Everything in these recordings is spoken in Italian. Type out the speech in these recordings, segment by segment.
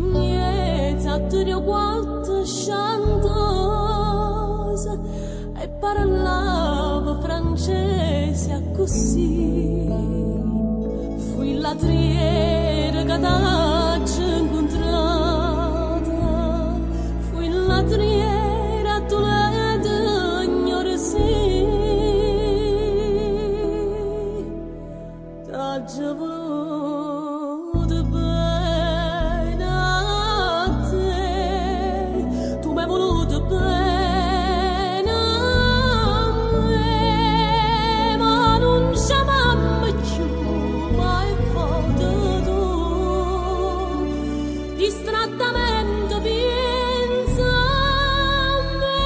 miezza te quanto chantosa e parlava francese così. Fui la triera che t'ha incontrata, fui la triera tu la ignore sì. T'ha già voluto bene a te, tu m'hai voluto bene a me, ma non chiamammi più mai foto tu, distrattamente pensa a me.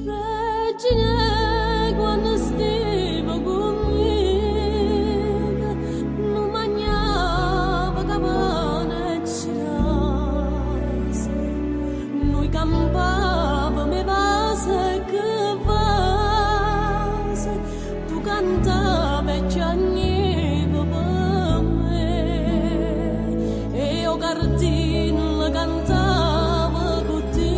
Regina, quando stiamo conmigo, non mangiava capone e cirase, noi campavamo vase che vase, tu cantavi e piangevi per me, e io cardino cantavo con te,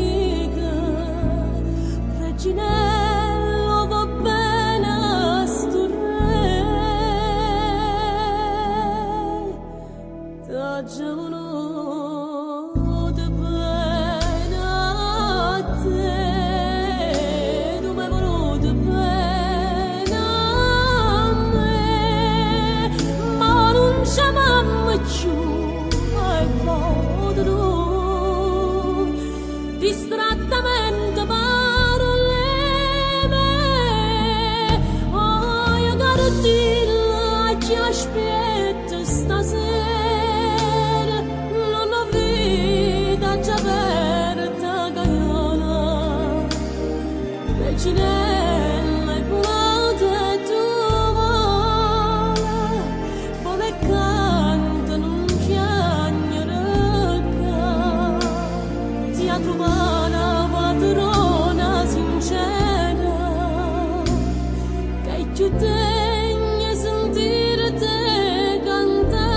Reginello va bene a sto re, t'ha già voluto bene a te, tu m'hai voluto bene a me, ma non chiamammi più mai foto tu, distrattamente parole me, oh io caro ti aspetto stasera, non ho vita già aperta caiola, Reginella e volate tu vola e canta non piangere ti ha trovato una padrona sincera che è più degna sentire te cantare.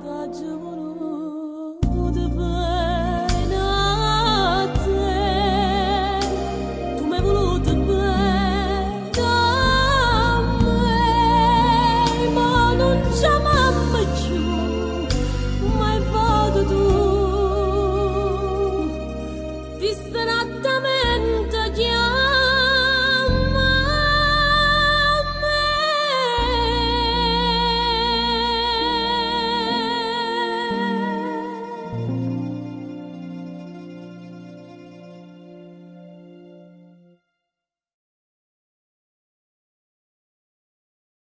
T'ha già voluto bene a te, tu m'hai voluto bene a me, ma non chiamammi più mai foto tu,